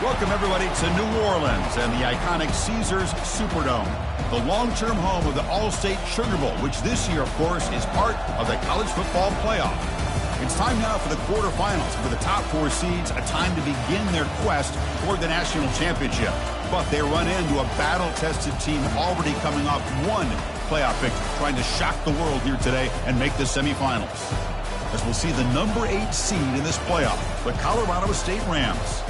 Welcome, everybody, to New Orleans and the iconic Caesars Superdome, the long-term home of the All-State Sugar Bowl, which this year, of course, is part of the college football playoff. It's time now for the quarterfinals, for the top four seeds, a time to begin their quest toward the national championship. But they run into a battle-tested team already coming off one playoff victory, trying to shock the world here today and make the semifinals. As we'll see the number 8 seed in this playoff, the Colorado State Rams,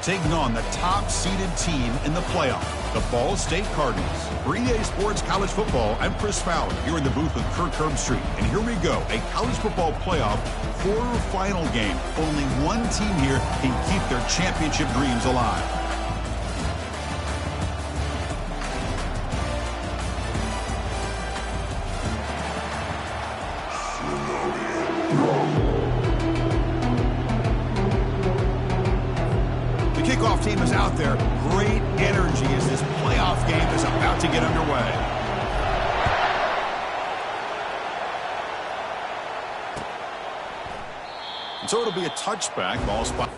taking on the top-seeded team in the playoff, the Ball State Cardinals. For EA Sports College Football, I'm Chris Fowler, here in the booth with Kirk Herbstreit. And here we go, a college football playoff quarterfinal game. Only one team here can keep their championship dreams alive. Kickoff team is out there. Great energy as this playoff game is about to get underway. And so it'll be a touchback. Ball spot.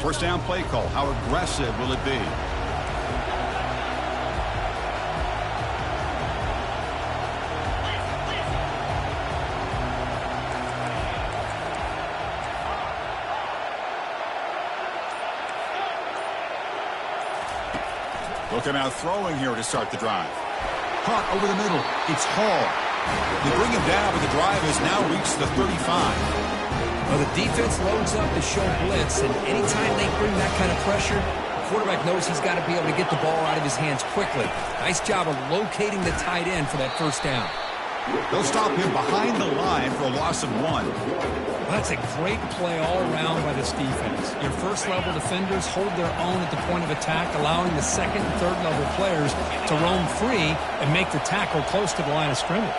First down play call. How aggressive will it be? Looking out throwing here to start the drive. Caught over the middle. It's Hall. They bring him down, but the drive has now reached the 35. Well, the defense loads up to show blitz, and anytime they bring that kind of pressure, the quarterback knows he's got to be able to get the ball out of his hands quickly. Nice job of locating the tight end for that first down. They'll stop him behind the line for a loss of 1. Well, that's a great play all around by this defense. Your first-level defenders hold their own at the point of attack, allowing the second and third-level players to roam free and make the tackle close to the line of scrimmage.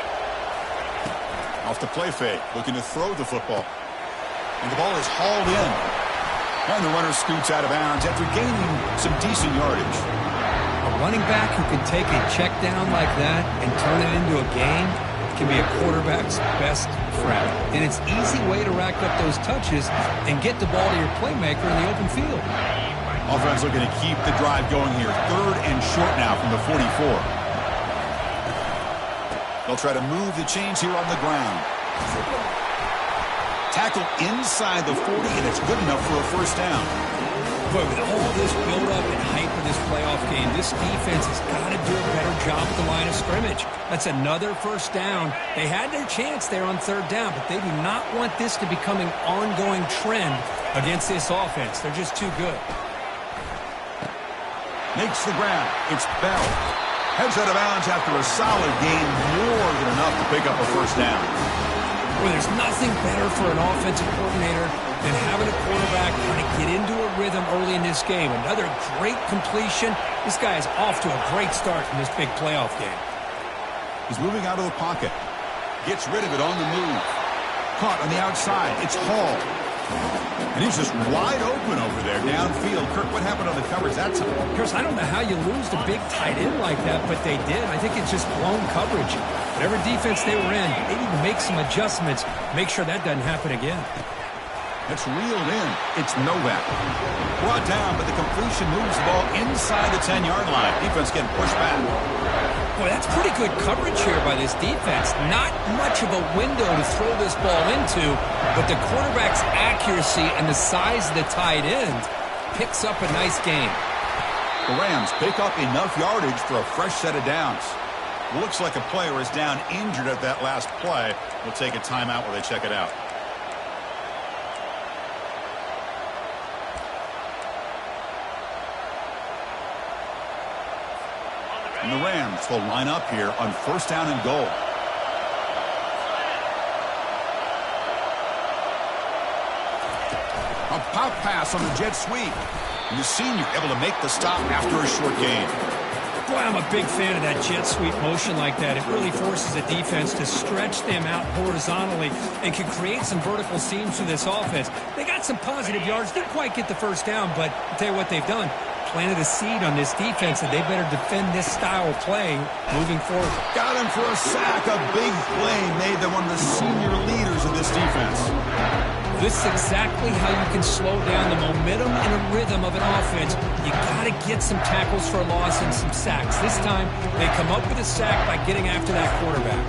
Off the play fake, looking to throw the football. And the ball is hauled in. And the runner scoots out of bounds after gaining some decent yardage. A running back who can take a check down like that and turn it into a gain can be a quarterback's best friend. And it's an easy way to rack up those touches and get the ball to your playmaker in the open field. Offense looking to keep the drive going here. 3rd and short now from the 44. They'll try to move the chains here on the ground. Tackle inside the 40, and it's good enough for a first down. Boy, with all this build-up and hype of this playoff game, this defense has got to do a better job at the line of scrimmage. That's another first down. They had their chance there on 3rd down, but they do not want this to become an ongoing trend against this offense. They're just too good. Makes the grab. It's Bell. Heads out of bounds after a solid gain, more than enough to pick up a first down. Well, there's nothing better for an offensive coordinator than having a quarterback kind of get into a rhythm early in this game. Another great completion. This guy is off to a great start in this big playoff game. He's moving out of the pocket. Gets rid of it on the move. Caught on the outside. It's Hall. And he's just wide open over there downfield. Kirk, what happened on the coverage that time? Chris, I don't know how you lose the big tight end like that, but they did. I think it's just blown coverage. Whatever defense they were in, they need to make some adjustments, make sure that doesn't happen again. It's reeled in. It's Novak. Brought down, but the completion moves the ball inside the 10-yard line. Defense getting pushed back. Boy, that's pretty good coverage here by this defense. Not much of a window to throw this ball into, but the quarterback's accuracy and the size of the tight end picks up a nice game. The Rams pick up enough yardage for a fresh set of downs. Looks like a player is down injured at that last play. We'll take a timeout while they check it out. And the Rams will line up here on 1st down and goal. A pop pass on the jet sweep. And the senior able to make the stop after a short gain. Boy, I'm a big fan of that jet sweep motion like that. It really forces the defense to stretch them out horizontally and can create some vertical seams through this offense. They got some positive yards. Didn't quite get the first down, but I'll tell you what they've done. Planted a seed on this defense, and they better defend this style of play moving forward. Got him for a sack. A big play made them one of the senior leaders of this defense. This is exactly how you can slow down the momentum and a rhythm of an offense. You got to get some tackles for a loss and some sacks. This time, they come up with a sack by getting after that quarterback.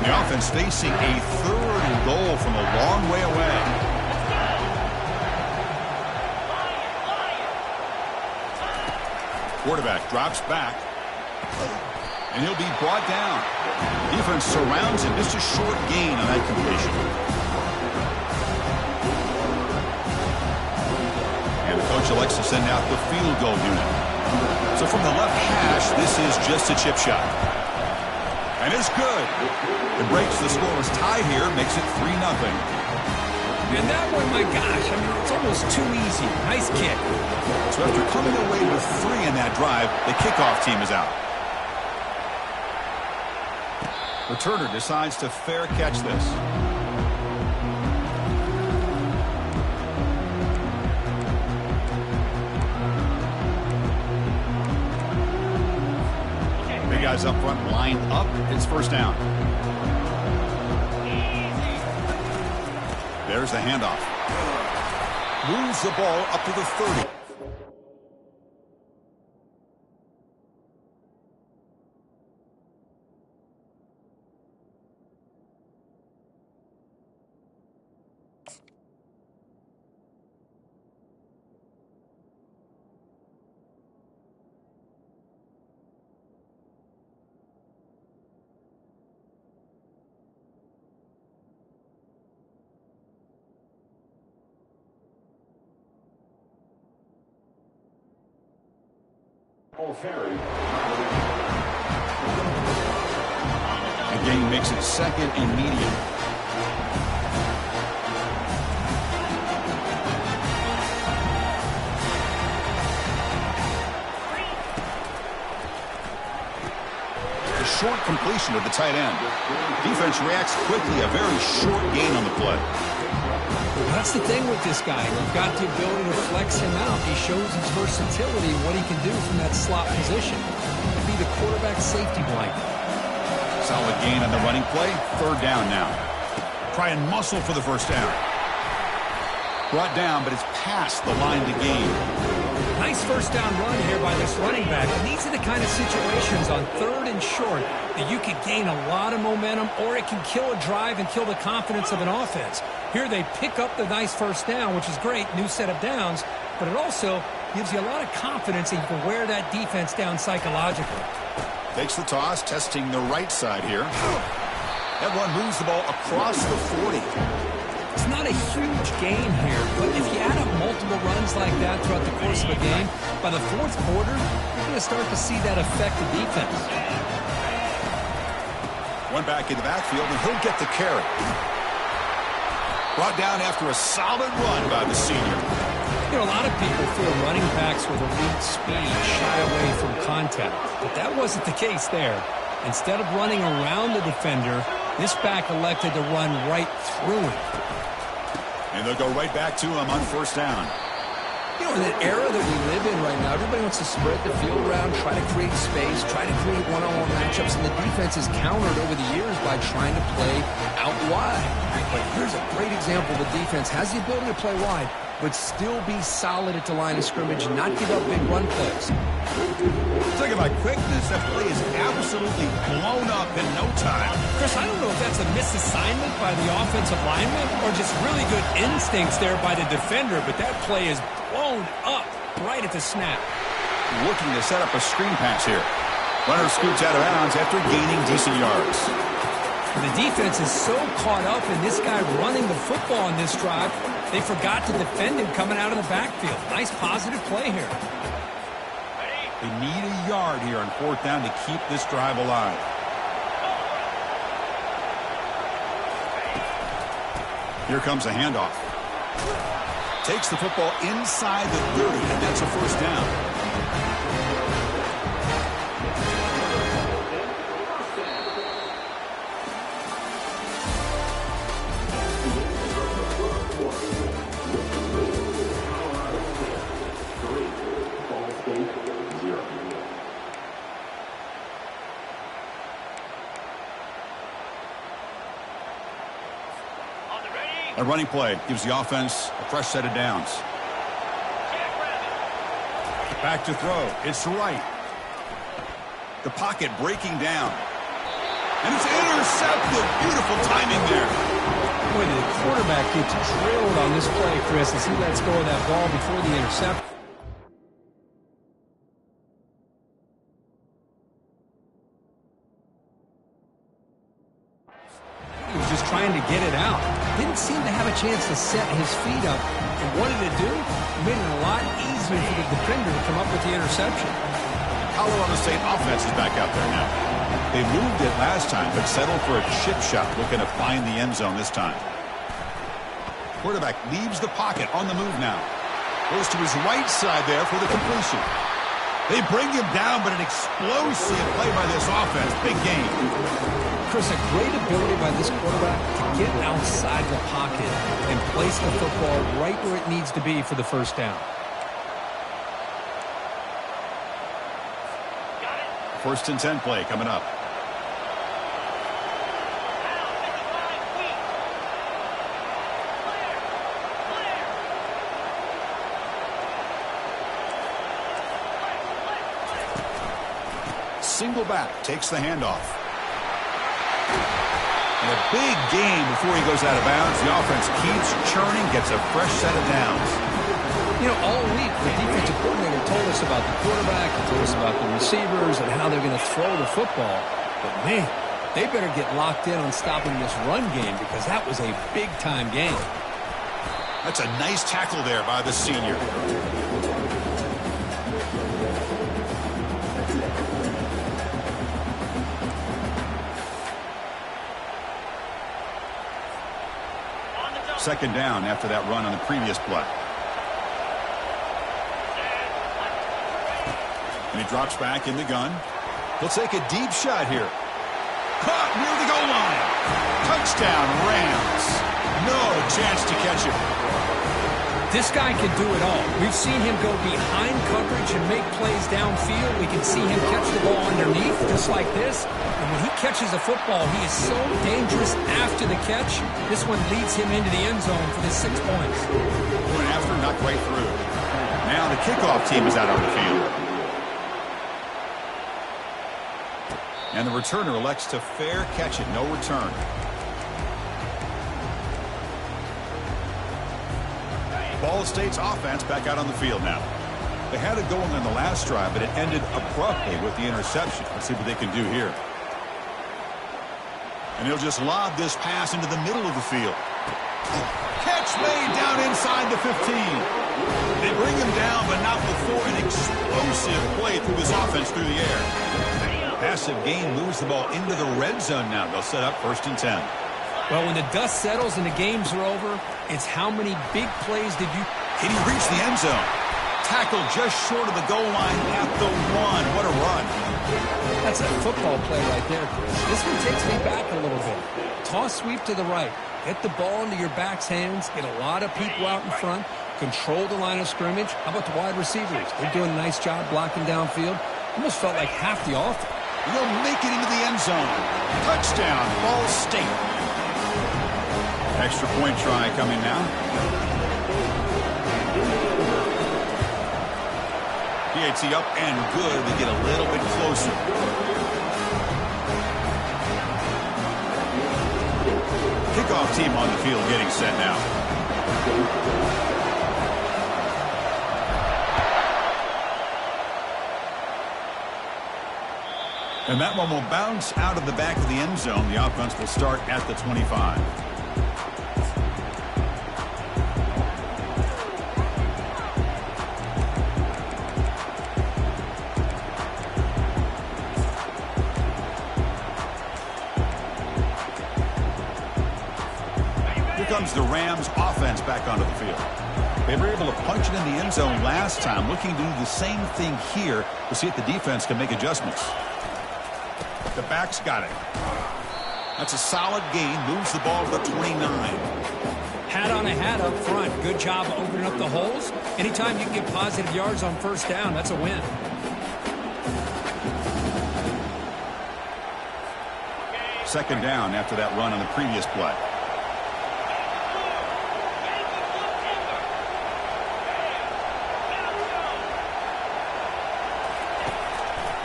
The offense facing a 3rd and goal from a long way away. Quarterback drops back. And he'll be brought down. Defense surrounds him. Just a short gain on that completion. And the coach elects to send out the field goal unit. So from the left hash, this is just a chip shot. And it's good. It breaks the scoreless tie here, makes it 3-0. And that one, my gosh, I mean, it's almost too easy. Nice kick. So after coming away with 3 in that drive, the kickoff team is out. Returner decides to fair catch this. Big guys up front lined up. It's 1st down. There's the handoff. Moves the ball up to the 30. The game makes it 2nd and medium. The short completion of the tight end. Defense reacts quickly. A very short gain on the play. That's the thing with this guy. You've got the ability to flex him out. He shows his versatility and what he can do from that slot position. He could be the quarterback safety blanket. Solid gain on the running play. 3rd down now. Try and muscle for the 1st down. Brought down, but it's past the line to gain. Nice 1st down run here by this running back. And these are the kind of situations on 3rd and short that you can gain a lot of momentum, or it can kill a drive and kill the confidence of an offense. Here they pick up the nice 1st down, which is great, new set of downs, but it also gives you a lot of confidence that you can wear that defense down psychologically. Takes the toss, testing the right side here. That one moves the ball across the 40. It's not a huge gain here, but if you add up multiple runs like that throughout the course of a game, by the 4th quarter, you're going to start to see that affect the defense. One back in the backfield, and he'll get the carry. Brought down after a solid run by the senior. You know, a lot of people feel running backs with elite speed shy away from contact, but that wasn't the case there. Instead of running around the defender, this back elected to run right through him. And they'll go right back to him on 1st down. You know, in the era that we live in right now, everybody wants to spread the field around, try to create space, try to create one-on-one matchups, and the defense has countered over the years by trying to play out wide. But here's a great example. The defense has the ability to play wide, but still be solid at the line of scrimmage and not give up big run plays. Talking about quickness, that play is absolutely blown up in no time. Chris, I don't know if that's a misassignment by the offensive lineman or just really good instincts there by the defender, but that play is blown up right at the snap. Looking to set up a screen pass here. Runner scoots out of bounds after gaining decent yards. The defense is so caught up in this guy running the football on this drive, they forgot to defend him coming out of the backfield. Nice positive play here. They need a yard here on 4th down to keep this drive alive. Here comes a handoff. Takes the football inside the 30, and that's a 1st down. A running play gives the offense a fresh set of downs. Back to throw. It's right. The pocket breaking down. And it's intercepted. Beautiful timing there. Boy, the quarterback gets drilled on this play, Chris, as he lets go of that ball before the interception. He was just trying to get it out. Didn't seem to have a chance to set his feet up. And what did it do? It made it a lot easier for the defender to come up with the interception. Colorado State offense is back out there now. They moved it last time, but settled for a chip shot, looking to find the end zone this time. Quarterback leaves the pocket on the move now. Goes to his right side there for the completion. They bring him down, but an explosive play by this offense. Big game. Chris, a great ability by this quarterback to get outside the pocket and place the football right where it needs to be for the 1st down. 1st and 10 play coming up. Single back takes the handoff. And a big game before he goes out of bounds. The offense keeps churning, gets a fresh set of downs. You know, all week the defensive coordinator told us about the quarterback, he told us about the receivers and how they're going to throw the football. But, man, they better get locked in on stopping this run game because that was a big-time game. That's a nice tackle there by the senior. Second down after that run on the previous play. And he drops back in the gun. He'll take a deep shot here. Caught near the goal line. Touchdown, Rams. No chance to catch him. This guy can do it all. We've seen him go behind coverage and make plays downfield. We can see him catch the ball underneath just like this. And when he catches a football, he is so dangerous after the catch. This one leads him into the end zone for the 6 points. Going after, not quite through. Now the kickoff team is out on the field. And the returner elects to fair catch it. No return. Ball State's offense back out on the field now. They had it going on the last drive, but it ended abruptly with the interception. Let's see what they can do here. And he'll just lob this pass into the middle of the field. Catch made down inside the 15. They bring him down, but not before an explosive play through this offense through the air. Passive gain moves the ball into the red zone now. They'll set up 1st and 10. Well, when the dust settles and the games are over, it's how many big plays did you... Can he reach the end zone? Tackled just short of the goal line at the 1. What a run. That's a football play right there, Chris. This one takes me back a little bit. Toss sweep to the right. Get the ball into your back's hands. Get a lot of people out in front. control the line of scrimmage. How about the wide receivers? They're doing a nice job blocking downfield. Almost felt like half the offense. He'll make it into the end zone. Touchdown, Ball State. Extra point try coming now. PAT up and good. They get a little bit closer. Kickoff team on the field getting set now. And that one will bounce out of the back of the end zone. The offense will start at the 25. Here comes the Rams offense back onto the field. They were able to punch it in the end zone last time. Looking to do the same thing here to see if the defense can make adjustments. The back's got it. That's a solid gain. Moves the ball to the 29. Hat on a hat up front. Good job opening up the holes. Anytime you can get positive yards on first down, that's a win. Second down after that run on the previous play.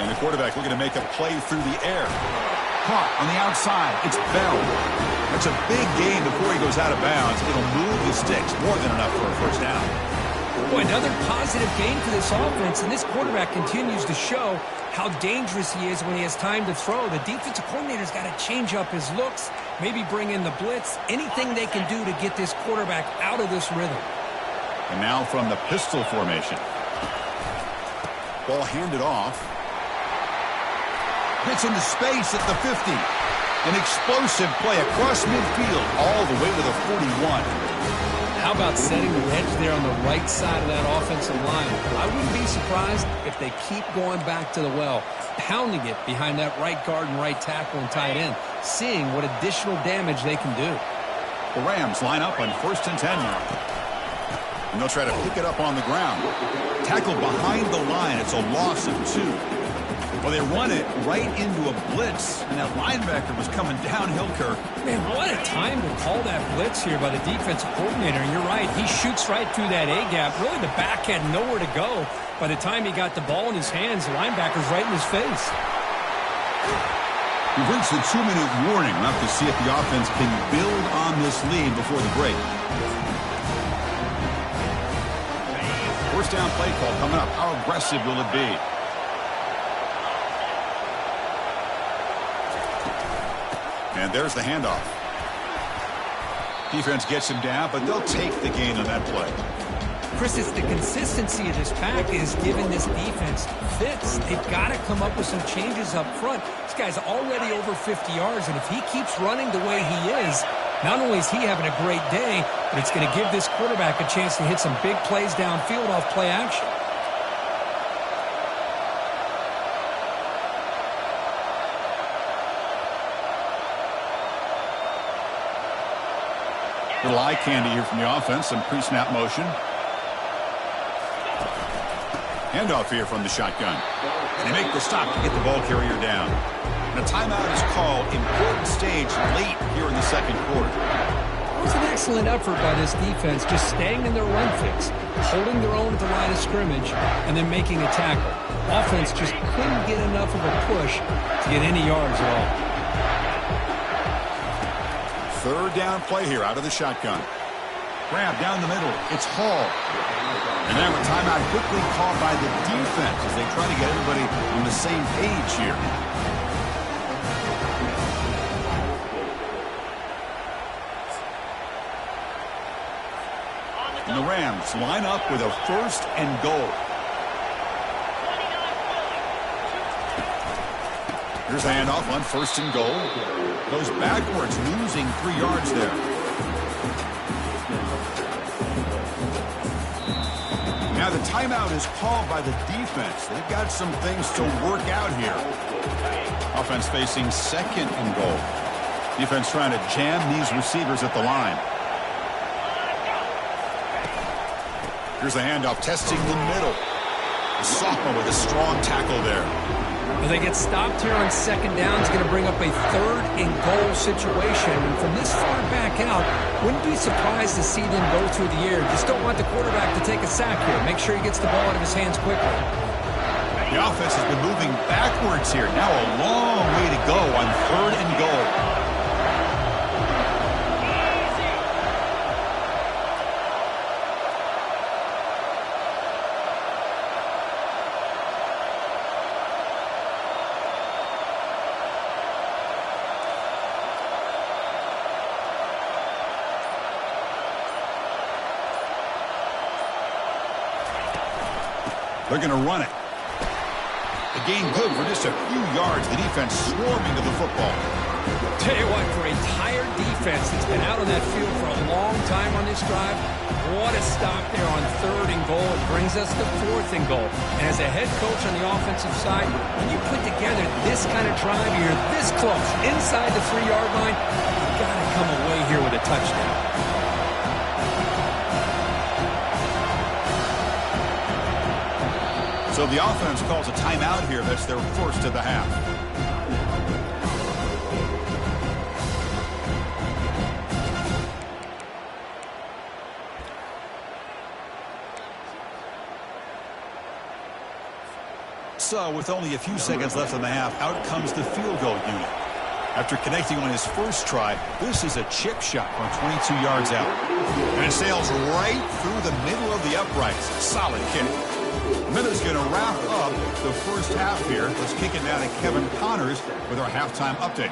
And the quarterback looking to make a play through the air. Caught on the outside. It's Bell. That's a big gain before he goes out of bounds. It'll move the sticks. More than enough for a first down. Boy, another positive gain for this offense, and this quarterback continues to show how dangerous he is when he has time to throw. The defensive coordinator's got to change up his looks, maybe bring in the blitz, anything they can do to get this quarterback out of this rhythm. And now from the pistol formation. Ball handed off. Gets into space at the 50. An explosive play across midfield all the way to the 41. How about setting the edge there on the right side of that offensive line? I wouldn't be surprised if they keep going back to the well, pounding it behind that right guard and right tackle and tight end, seeing what additional damage they can do. The Rams line up on 1st and 10 now. And they'll try to pick it up on the ground. Tackle behind the line. It's a loss of 2. Well, they run it right into a blitz, and that linebacker was coming downhill, Kirk. Man, what a time to call that blitz here by the defensive coordinator. And you're right, he shoots right through that A-gap. Really, the back had nowhere to go. By the time he got the ball in his hands, the linebacker's right in his face. We've reached the 2-minute warning. We'll have to see if the offense can build on this lead before the break. First down play call coming up. How aggressive will it be? And there's the handoff. Defense gets him down, but they'll take the gain on that play. Chris, it's the consistency of this pack is giving this defense fits. They've got to come up with some changes up front. This guy's already over 50 yards, and if he keeps running the way he is, not only is he having a great day, but it's going to give this quarterback a chance to hit some big plays downfield off play action. Little eye candy here from the offense. Some pre-snap motion. Handoff here from the shotgun. And they make the stop to get the ball carrier down. And a timeout is called. Important stage late here in the second quarter. It was an excellent effort by this defense, just staying in their run fix, holding their own at the line of scrimmage, and then making a tackle. Offense just couldn't get enough of a push to get any yards at all. Third down play here out of the shotgun. Grab down the middle. It's Hall. And now a timeout quickly called by the defense as they try to get everybody on the same page here. And the Rams line up with a 1st and goal. Here's the handoff on 1st and goal. Goes backwards, losing 3 yards there. Now the timeout is called by the defense. They've got some things to work out here. Offense facing 2nd and goal. Defense trying to jam these receivers at the line. Here's the handoff, testing the middle. The sophomore with a strong tackle there. Well, they get stopped here on second down. It's going to bring up a 3rd and goal situation. And from this far back out, wouldn't be surprised to see them go through the air. Just don't want the quarterback to take a sack here. Make sure he gets the ball out of his hands quickly. The offense has been moving backwards here. Now a long way to go on 3rd and goal. They're going to run it. The gain good for just a few yards. The defense swarming to the football. Tell you what, for a tired defense that's been out on that field for a long time on this drive, what a stop there on 3rd and goal. It brings us to 4th and goal. And as a head coach on the offensive side, when you put together this kind of drive, you're this close, inside the 3-yard line, you've got to come away here with a touchdown. So the offense calls a timeout here. That's their first of the half. So with only a few seconds left in the half, out comes the field goal unit. After connecting on his first try, this is a chip shot from 22 yards out. And it sails right through the middle of the uprights. Solid kick. Miller's going to wrap up the first half here. Let's kick it down to Kevin Connors with our halftime update.